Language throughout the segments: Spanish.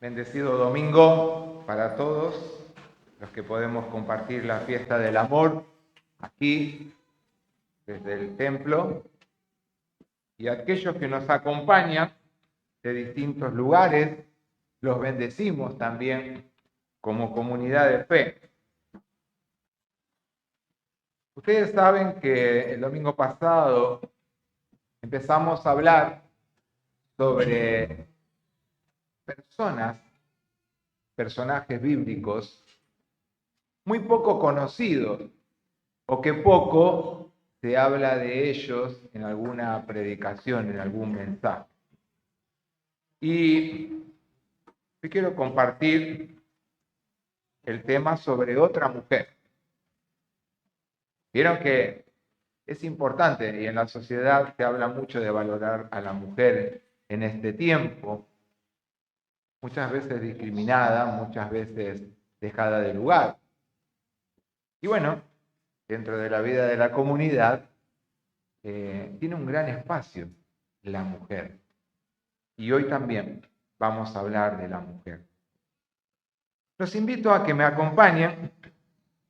Bendecido domingo para todos los que podemos compartir la fiesta del amor aquí desde el templo y aquellos que nos acompañan de distintos lugares, los bendecimos también como comunidad de fe. Ustedes saben que el domingo pasado empezamos a hablar sobre personajes bíblicos muy poco conocidos o que poco se habla de ellos en alguna predicación, en algún mensaje. Y hoy quiero compartir el tema sobre otra mujer. Vieron que es importante y en la sociedad se habla mucho de valorar a la mujer en este tiempo, muchas veces discriminada, muchas veces dejada de lugar. Y bueno, dentro de la vida de la comunidad, tiene un gran espacio la mujer. Y hoy también vamos a hablar de la mujer. Los invito a que me acompañen.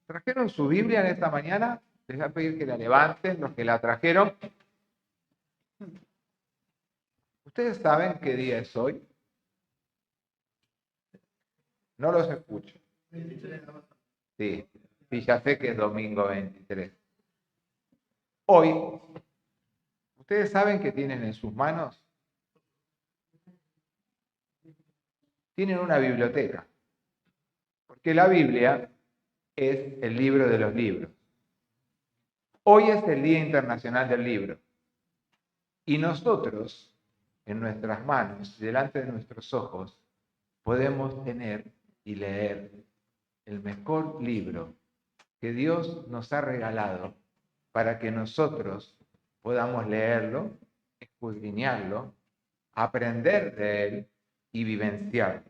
¿Trajeron su Biblia en esta mañana? Les voy a pedir que la levanten, los que la trajeron. ¿Ustedes saben qué día es hoy? No los escucho. Sí, ya sé que es domingo 23. Hoy, ¿ustedes saben qué tienen en sus manos? Tienen una biblioteca. Porque la Biblia es el libro de los libros. Hoy es el Día Internacional del Libro. Y nosotros, en nuestras manos, delante de nuestros ojos, podemos tener y leer el mejor libro que Dios nos ha regalado para que nosotros podamos leerlo, escudriñarlo, aprender de él y vivenciarlo.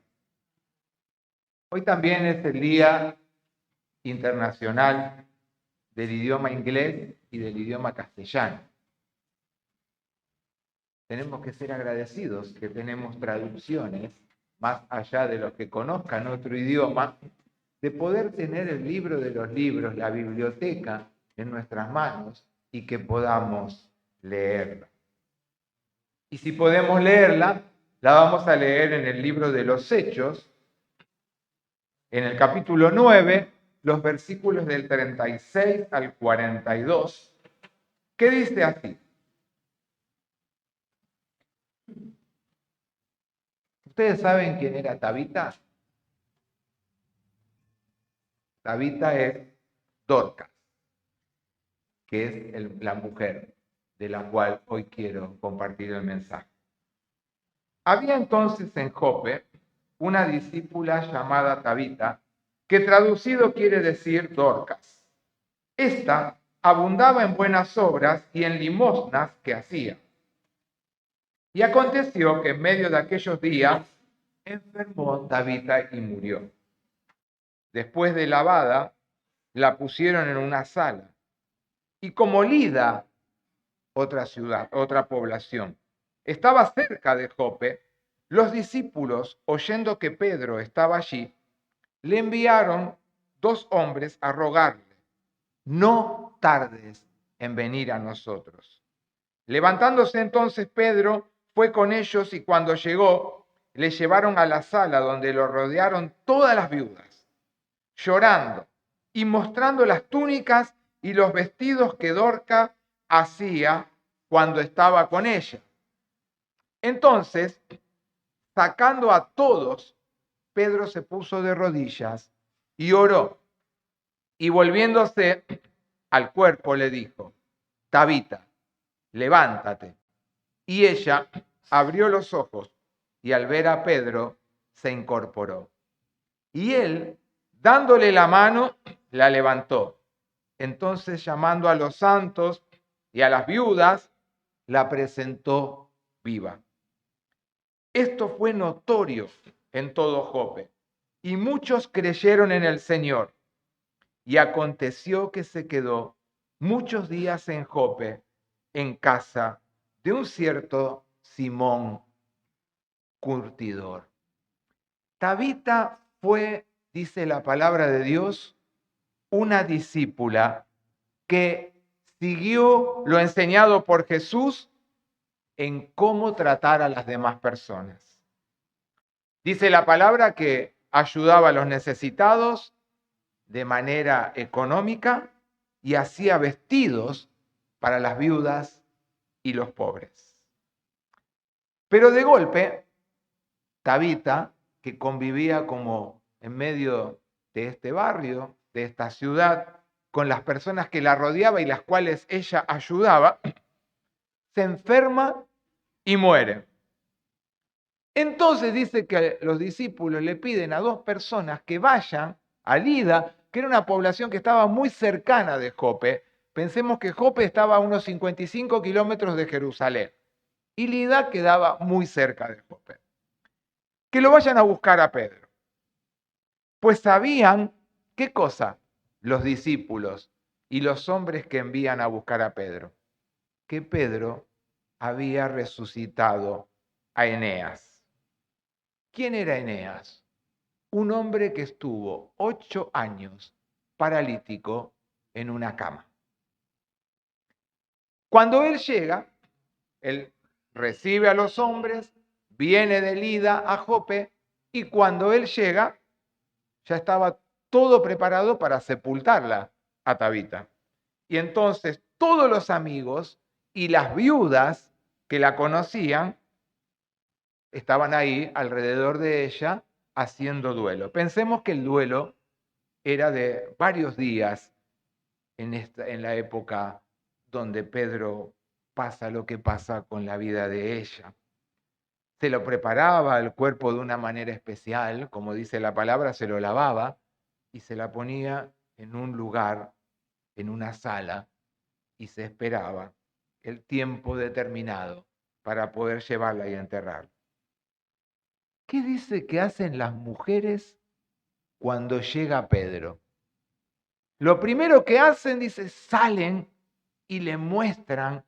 Hoy también es el Día Internacional del idioma inglés y del idioma castellano. Tenemos que ser agradecidos que tenemos traducciones, más allá de los que conozcan otro idioma, de poder tener el libro de los libros, la biblioteca en nuestras manos y que podamos leerla. Y si podemos leerla, la vamos a leer en el libro de los Hechos, en el capítulo 9, los versículos del 36 al 42, que dice así. ¿Ustedes saben quién era Tabita? Tabita es Dorcas, que es la mujer de la cual hoy quiero compartir el mensaje. Había entonces en Jope una discípula llamada Tabita, que traducido quiere decir Dorcas. Esta abundaba en buenas obras y en limosnas que hacía. Y aconteció que en medio de aquellos días enfermó Tabita y murió. Después de lavada, la pusieron en una sala. Y como Lida, otra ciudad, otra población, estaba cerca de Jope, los discípulos, oyendo que Pedro estaba allí, le enviaron 2 hombres a rogarle: no tardes en venir a nosotros. Levantándose entonces Pedro, fue con ellos y cuando llegó, le llevaron a la sala donde lo rodearon todas las viudas, llorando y mostrando las túnicas y los vestidos que Dorcas hacía cuando estaba con ella. Entonces, sacando a todos, Pedro se puso de rodillas y oró. Y volviéndose al cuerpo le dijo: Tabita, levántate. Y ella abrió los ojos y al ver a Pedro se incorporó. Y él, dándole la mano, la levantó. Entonces, llamando a los santos y a las viudas, la presentó viva. Esto fue notorio en todo Jope, y muchos creyeron en el Señor. Y aconteció que se quedó muchos días en Jope, en casa de un cierto Simón curtidor. Tabita fue, dice la palabra de Dios, una discípula que siguió lo enseñado por Jesús en cómo tratar a las demás personas. Dice la palabra que ayudaba a los necesitados de manera económica y hacía vestidos para las viudas y los pobres. Pero de golpe, Tabita, que convivía como en medio de este barrio, de esta ciudad, con las personas que la rodeaban y las cuales ella ayudaba, se enferma y muere. Entonces dice que los discípulos le piden a dos personas que vayan a Lida, que era una población que estaba muy cercana de Jope. Pensemos que Jope estaba a unos 55 kilómetros de Jerusalén y Lida quedaba muy cerca de Jope. Que lo vayan a buscar a Pedro. Pues sabían, ¿qué cosa? Los discípulos y los hombres que envían a buscar a Pedro. Que Pedro había resucitado a Eneas. ¿Quién era Eneas? Un hombre que estuvo 8 años paralítico en una cama. Cuando él llega, él recibe a los hombres, viene de Lida a Jope, y cuando él llega, ya estaba todo preparado para sepultarla a Tabita. Y entonces todos los amigos y las viudas que la conocían estaban ahí alrededor de ella haciendo duelo. Pensemos que el duelo era de varios días en la época donde Pedro pasa lo que pasa con la vida de ella. Se lo preparaba el cuerpo de una manera especial, como dice la palabra, se lo lavaba y se la ponía en un lugar, en una sala, y se esperaba el tiempo determinado para poder llevarla y enterrarla. ¿Qué dice que hacen las mujeres cuando llega Pedro? Lo primero que hacen, dice, salen y le muestran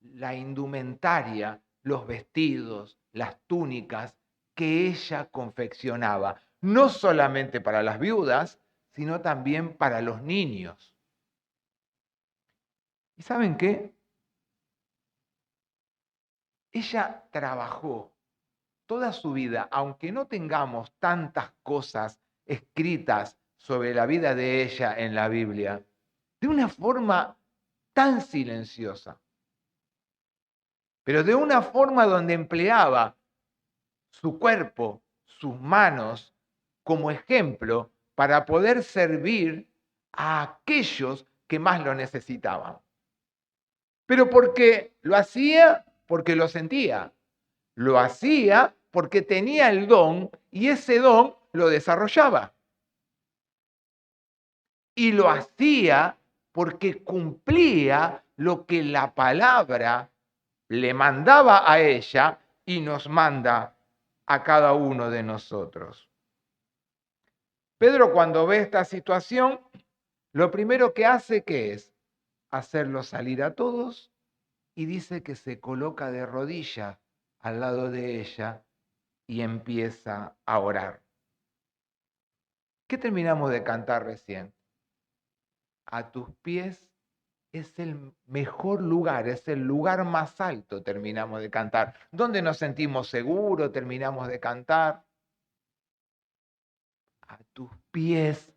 la indumentaria, los vestidos, las túnicas que ella confeccionaba, no solamente para las viudas, sino también para los niños. ¿Y saben qué? Ella trabajó toda su vida, aunque no tengamos tantas cosas escritas sobre la vida de ella en la Biblia, de una forma tan silenciosa, pero de una forma donde empleaba su cuerpo, sus manos, como ejemplo para poder servir a aquellos que más lo necesitaban. Pero porque lo hacía, porque lo sentía. Lo hacía porque tenía el don y ese don lo desarrollaba. Y lo hacía porque cumplía lo que la palabra le mandaba a ella y nos manda a cada uno de nosotros. Pedro, cuando ve esta situación, lo primero que hace, ¿qué es? Hacerlos salir a todos y dice que se coloca de rodillas al lado de ella y empieza a orar. ¿Qué terminamos de cantar recién? A tus pies es el mejor lugar, es el lugar más alto, terminamos de cantar. ¿Dónde nos sentimos seguros? Terminamos de cantar. A tus pies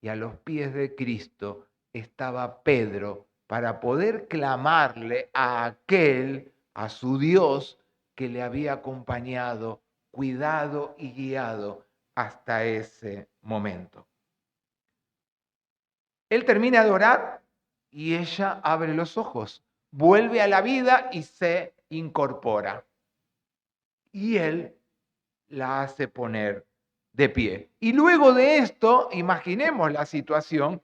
y a los pies de Cristo estaba Pedro para poder clamarle a aquel, a su Dios, que le había acompañado, cuidado y guiado hasta ese momento. Él termina de orar y ella abre los ojos, vuelve a la vida y se incorpora. Y él la hace poner de pie. Y luego de esto, imaginemos la situación,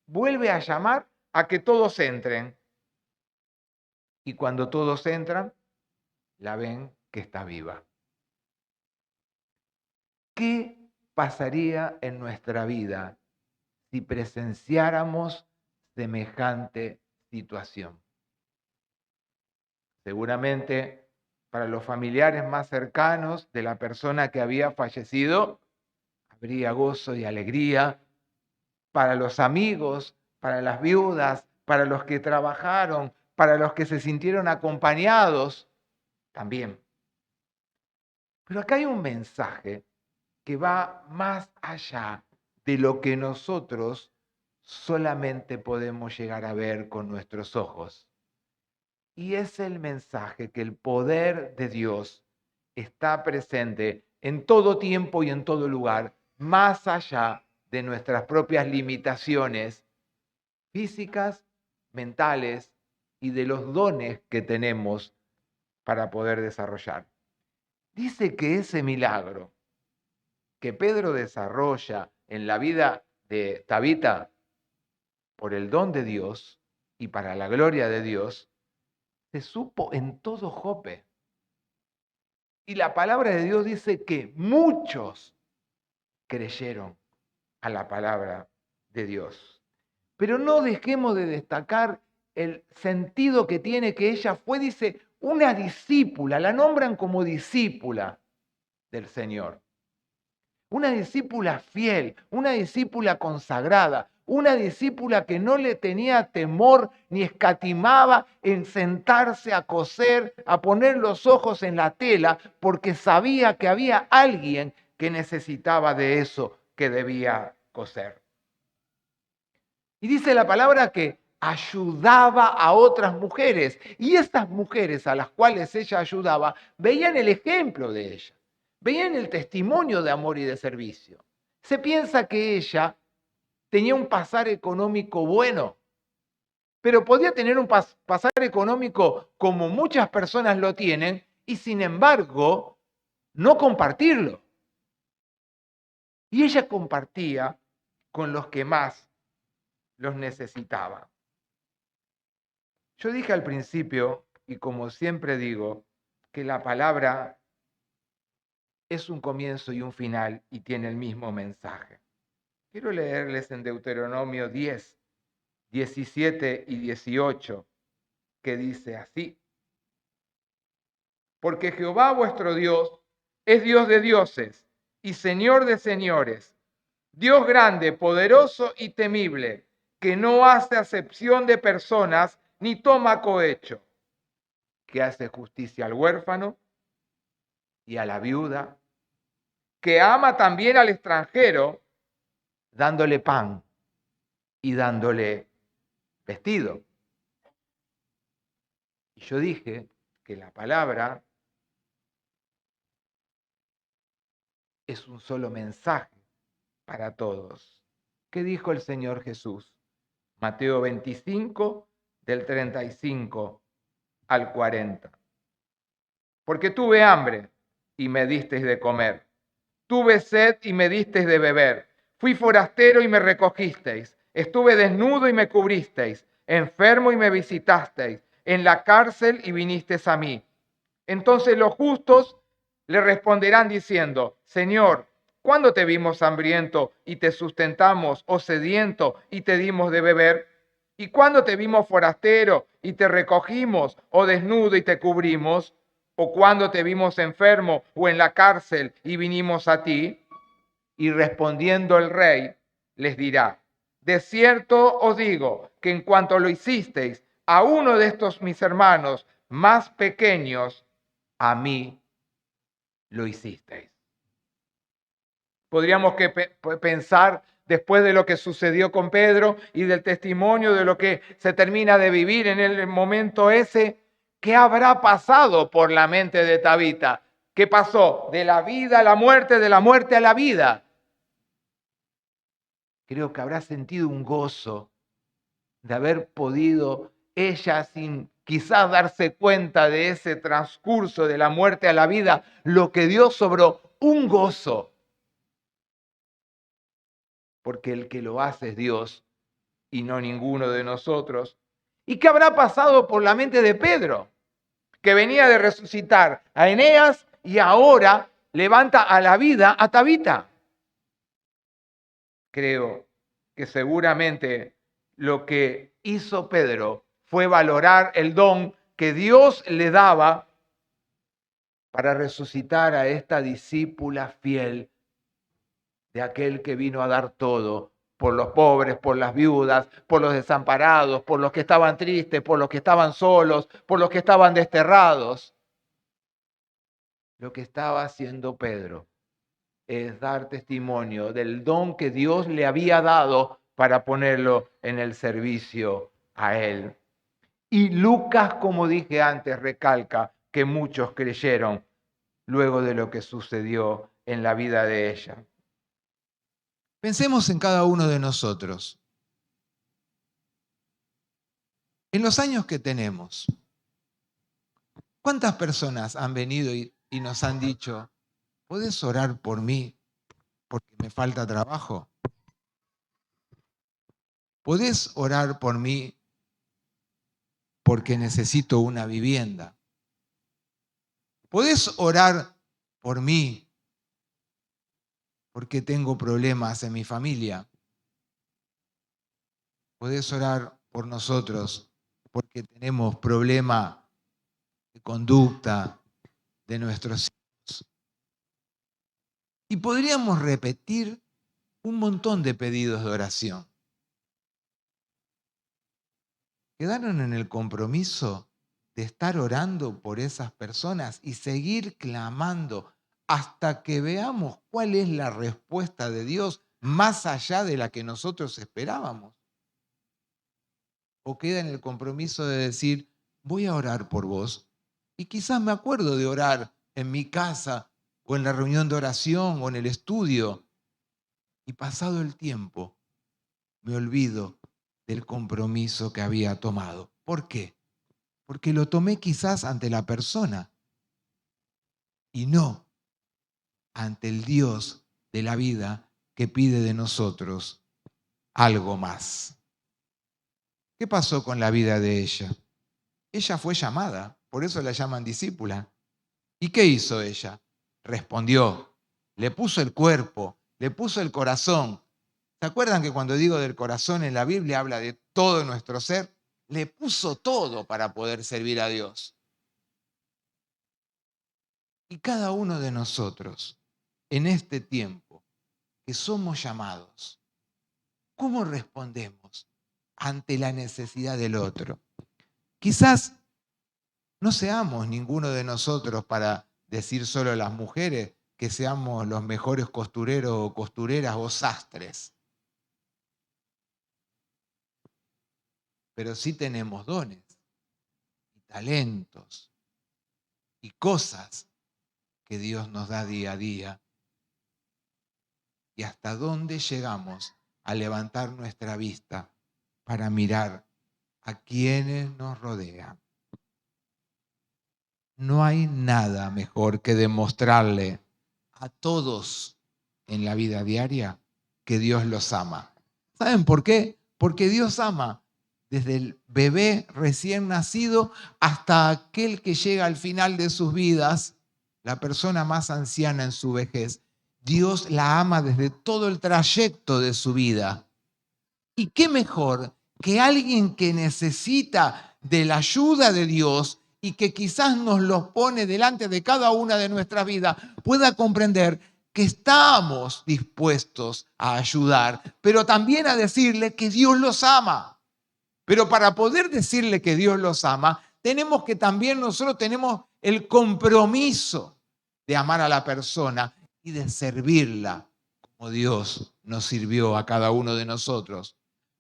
vuelve a llamar a que todos entren. Y cuando todos entran, la ven que está viva. ¿Qué pasaría en nuestra vida si presenciáramos semejante situación? Seguramente para los familiares más cercanos de la persona que había fallecido, habría gozo y alegría para los amigos, para las viudas, para los que trabajaron, para los que se sintieron acompañados también. Pero acá hay un mensaje que va más allá de lo que nosotros solamente podemos llegar a ver con nuestros ojos. Y es el mensaje que el poder de Dios está presente en todo tiempo y en todo lugar, más allá de nuestras propias limitaciones físicas, mentales y de los dones que tenemos para poder desarrollar. Dice que ese milagro que Pedro desarrolla en la vida de Tabita por el don de Dios y para la gloria de Dios, se supo en todo Jope. Y la palabra de Dios dice que muchos creyeron a la palabra de Dios. Pero no dejemos de destacar el sentido que tiene que ella fue, dice, una discípula, la nombran como discípula del Señor. Una discípula fiel, una discípula consagrada, una discípula que no le tenía temor ni escatimaba en sentarse a coser, a poner los ojos en la tela, porque sabía que había alguien que necesitaba de eso que debía coser. Y dice la palabra que ayudaba a otras mujeres, y estas mujeres a las cuales ella ayudaba veían el ejemplo de ella. Veían el testimonio de amor y de servicio. Se piensa que ella tenía un pasar económico bueno, pero podía tener un pasar económico como muchas personas lo tienen y sin embargo no compartirlo. Y ella compartía con los que más los necesitaban. Yo dije al principio, y como siempre digo, que la palabra es un comienzo y un final y tiene el mismo mensaje. Quiero leerles en Deuteronomio 10, 17 y 18, que dice así. Porque Jehová vuestro Dios es Dios de dioses y Señor de señores, Dios grande, poderoso y temible, que no hace acepción de personas ni toma cohecho, que hace justicia al huérfano y a la viuda, que ama también al extranjero, dándole pan y dándole vestido. Y yo dije que la palabra es un solo mensaje para todos. ¿Qué dijo el Señor Jesús? Mateo 25, del 35 al 40. Porque tuve hambre y me disteis de comer. Tuve sed y me disteis de beber. Fui forastero y me recogisteis. Estuve desnudo y me cubristeis. Enfermo y me visitasteis. En la cárcel y vinisteis a mí. Entonces los justos le responderán diciendo, Señor, ¿cuándo te vimos hambriento y te sustentamos, o sediento y te dimos de beber? ¿Y cuándo te vimos forastero y te recogimos, o desnudo y te cubrimos? ¿O cuándo te vimos enfermo o en la cárcel y vinimos a ti? Y respondiendo el rey, les dirá, de cierto os digo que en cuanto lo hicisteis a uno de estos mis hermanos más pequeños, a mí lo hicisteis. Podríamos pensar, después de lo que sucedió con Pedro y del testimonio de lo que se termina de vivir en el momento ese, ¿qué habrá pasado por la mente de Tabita? ¿Qué pasó? De la vida a la muerte, de la muerte a la vida. Creo que habrá sentido un gozo de haber podido ella, sin quizás darse cuenta de ese transcurso de la muerte a la vida, lo que Dios sobró, un gozo. Porque el que lo hace es Dios y no ninguno de nosotros. ¿Y qué habrá pasado por la mente de Pedro? Que venía de resucitar a Eneas y ahora levanta a la vida a Tabita. Creo que seguramente lo que hizo Pedro fue valorar el don que Dios le daba para resucitar a esta discípula fiel de aquel que vino a dar todo por los pobres, por las viudas, por los desamparados, por los que estaban tristes, por los que estaban solos, por los que estaban desterrados. Lo que estaba haciendo Pedro es dar testimonio del don que Dios le había dado para ponerlo en el servicio a él. Y Lucas, como dije antes, recalca que muchos creyeron luego de lo que sucedió en la vida de ella. Pensemos en cada uno de nosotros. En los años que tenemos, ¿cuántas personas han venido y nos han dicho, ¿podés orar por mí porque me falta trabajo? ¿Podés orar por mí porque necesito una vivienda? ¿Podés orar por mí porque tengo problemas en mi familia? ¿Podés orar por nosotros porque tenemos problemas de conducta de nuestros hijos? Y podríamos repetir un montón de pedidos de oración. Quedaron en el compromiso de estar orando por esas personas y seguir clamando hasta que veamos cuál es la respuesta de Dios más allá de la que nosotros esperábamos. O queda en el compromiso de decir, voy a orar por vos y quizás me acuerdo de orar en mi casa o en la reunión de oración o en el estudio y pasado el tiempo me olvido del compromiso que había tomado. ¿Por qué? Porque lo tomé quizás ante la persona y no ante el Dios de la vida que pide de nosotros algo más. ¿Qué pasó con la vida de ella? Ella fue llamada, por eso la llaman discípula. ¿Y qué hizo ella? Respondió, le puso el cuerpo, le puso el corazón. ¿Se acuerdan que cuando digo del corazón en la Biblia habla de todo nuestro ser? Le puso todo para poder servir a Dios. Y cada uno de nosotros, en este tiempo que somos llamados, ¿cómo respondemos ante la necesidad del otro? Quizás no seamos ninguno de nosotros para decir solo a las mujeres que seamos los mejores costureros o costureras o sastres. Pero sí tenemos dones y talentos y cosas que Dios nos da día a día. Y hasta dónde llegamos a levantar nuestra vista para mirar a quienes nos rodean. No hay nada mejor que demostrarle a todos en la vida diaria que Dios los ama. ¿Saben por qué? Porque Dios ama desde el bebé recién nacido hasta aquel que llega al final de sus vidas, la persona más anciana en su vejez. Dios la ama desde todo el trayecto de su vida. ¿Y qué mejor que alguien que necesita de la ayuda de Dios y que quizás nos los pone delante de cada una de nuestras vidas, pueda comprender que estamos dispuestos a ayudar, pero también a decirle que Dios los ama? Pero para poder decirle que Dios los ama, tenemos que también nosotros tenemos el compromiso de amar a la persona y de servirla como Dios nos sirvió a cada uno de nosotros.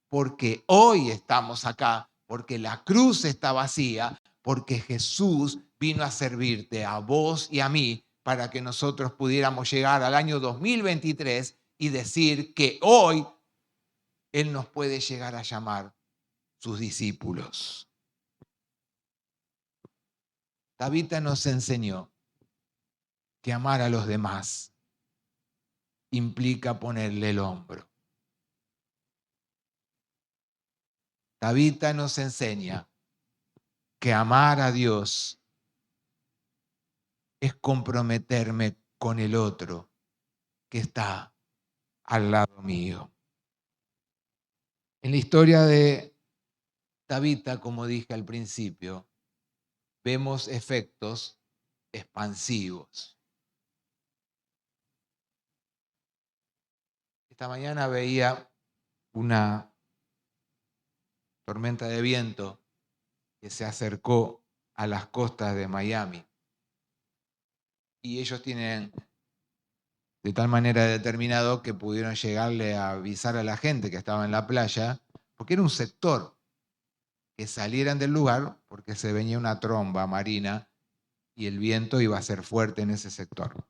Porque hoy estamos acá, porque la cruz está vacía, porque Jesús vino a servirte a vos y a mí para que nosotros pudiéramos llegar al año 2023 y decir que hoy Él nos puede llegar a llamar sus discípulos. Tabita nos enseñó que amar a los demás implica ponerle el hombro. Tabita nos enseña que amar a Dios es comprometerme con el otro que está al lado mío. En la historia de Tabita, como dije al principio, vemos efectos expansivos. Esta mañana veía una tormenta de viento que se acercó a las costas de Miami. Y ellos tienen de tal manera determinado que pudieron llegarle a avisar a la gente que estaba en la playa, porque era un sector, que salieran del lugar porque se venía una tromba marina y el viento iba a ser fuerte en ese sector.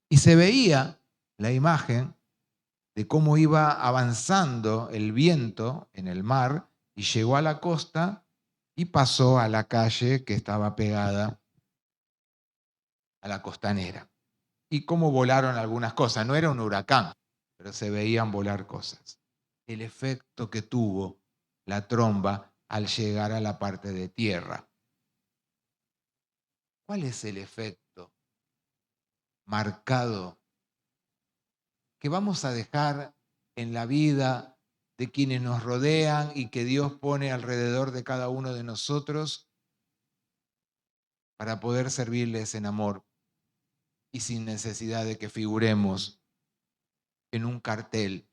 Y se veía la imagen de cómo iba avanzando el viento en el mar y llegó a la costa y pasó a la calle que estaba pegada a la costanera. Y cómo volaron algunas cosas. No era un huracán, pero se veían volar cosas. El efecto que tuvo la tromba al llegar a la parte de tierra. ¿Cuál es el efecto marcado que vamos a dejar en la vida de quienes nos rodean y que Dios pone alrededor de cada uno de nosotros para poder servirles en amor y sin necesidad de que figuremos en un cartel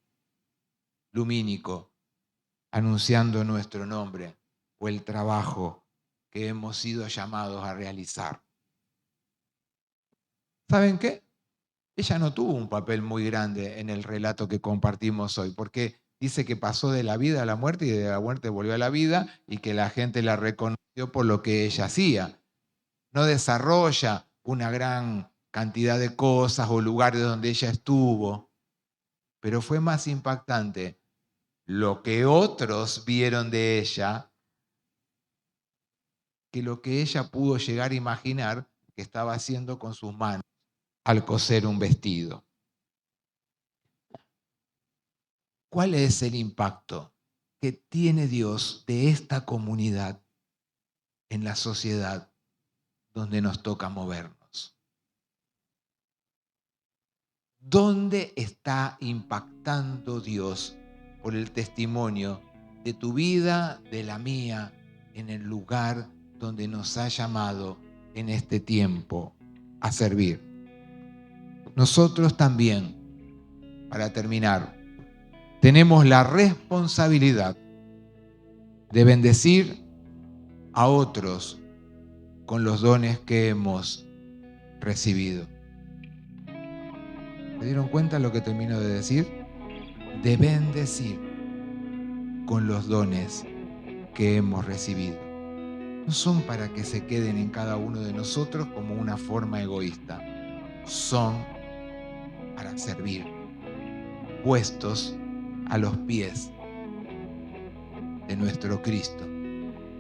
lumínico anunciando nuestro nombre o el trabajo que hemos sido llamados a realizar? ¿Saben qué? Ella no tuvo un papel muy grande en el relato que compartimos hoy, porque dice que pasó de la vida a la muerte y de la muerte volvió a la vida y que la gente la reconoció por lo que ella hacía. No desarrolla una gran cantidad de cosas o lugares donde ella estuvo, pero fue más impactante lo que otros vieron de ella que lo que ella pudo llegar a imaginar que estaba haciendo con sus manos al coser un vestido. ¿Cuál es el impacto que tiene Dios de esta comunidad en la sociedad donde nos toca movernos? ¿Dónde está impactando Dios por el testimonio de tu vida, de la mía, en el lugar donde nos ha llamado en este tiempo a servir? Nosotros también, para terminar, tenemos la responsabilidad de bendecir a otros con los dones que hemos recibido. ¿Se dieron cuenta lo que termino de decir? De bendecir con los dones que hemos recibido. No son para que se queden en cada uno de nosotros como una forma egoísta. Son para servir, puestos a los pies de nuestro Cristo,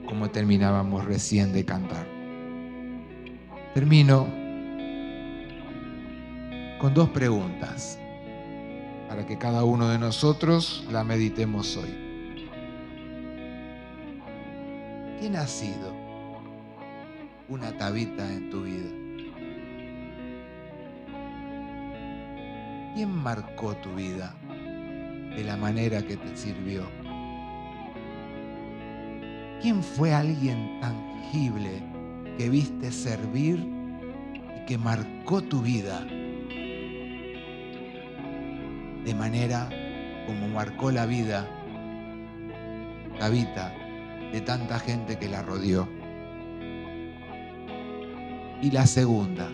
como terminábamos recién de cantar. Termino con dos preguntas para que cada uno de nosotros la meditemos hoy. ¿Quién ha sido una Tabita en tu vida? ¿Quién marcó tu vida de la manera que te sirvió? ¿Quién fue alguien tangible que viste servir y que marcó tu vida de manera como marcó la vida Tabita de tanta gente que la rodeó? Y la segunda,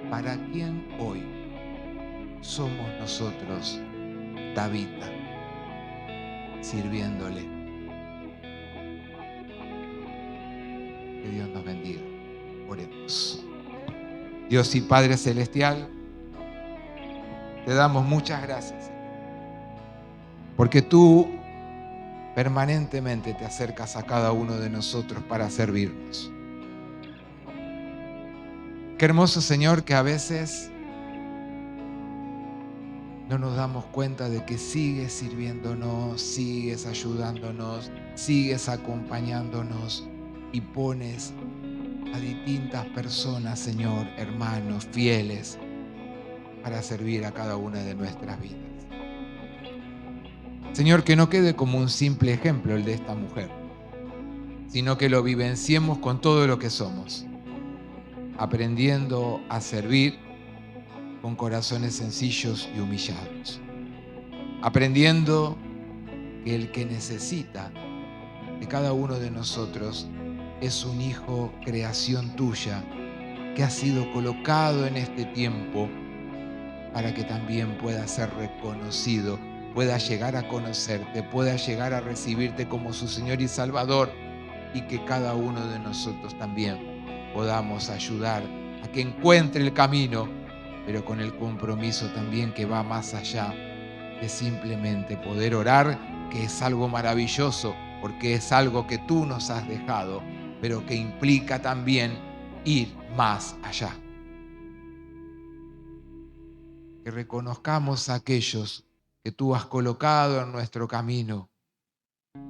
¿para quién hoy somos nosotros Tabita sirviéndole? Que Dios nos bendiga. Oremos. Dios y Padre Celestial, te damos muchas gracias, Señor, porque tú permanentemente te acercas a cada uno de nosotros para servirnos. Qué hermoso, Señor, que a veces no nos damos cuenta de que sigues sirviéndonos, sigues ayudándonos, sigues acompañándonos y pones a distintas personas, Señor, hermanos, fieles, para servir a cada una de nuestras vidas. Señor, que no quede como un simple ejemplo el de esta mujer, sino que lo vivenciemos con todo lo que somos, aprendiendo a servir, con corazones sencillos y humillados, aprendiendo que el que necesita de cada uno de nosotros es un hijo, creación tuya, que ha sido colocado en este tiempo para que también pueda ser reconocido, pueda llegar a conocerte, pueda llegar a recibirte como su Señor y Salvador, y que cada uno de nosotros también podamos ayudar a que encuentre el camino, pero con el compromiso también que va más allá de simplemente poder orar, que es algo maravilloso, porque es algo que tú nos has dejado, pero que implica también ir más allá. Que reconozcamos a aquellos que tú has colocado en nuestro camino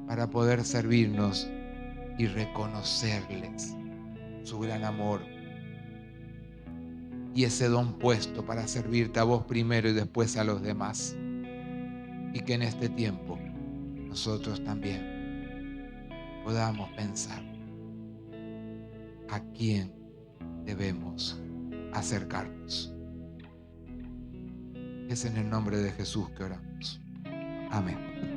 para poder servirnos y reconocerles su gran amor y ese don puesto para servirte a vos primero y después a los demás. Y que en este tiempo nosotros también podamos pensar a quién debemos acercarnos. Es en el nombre de Jesús que oramos. Amén.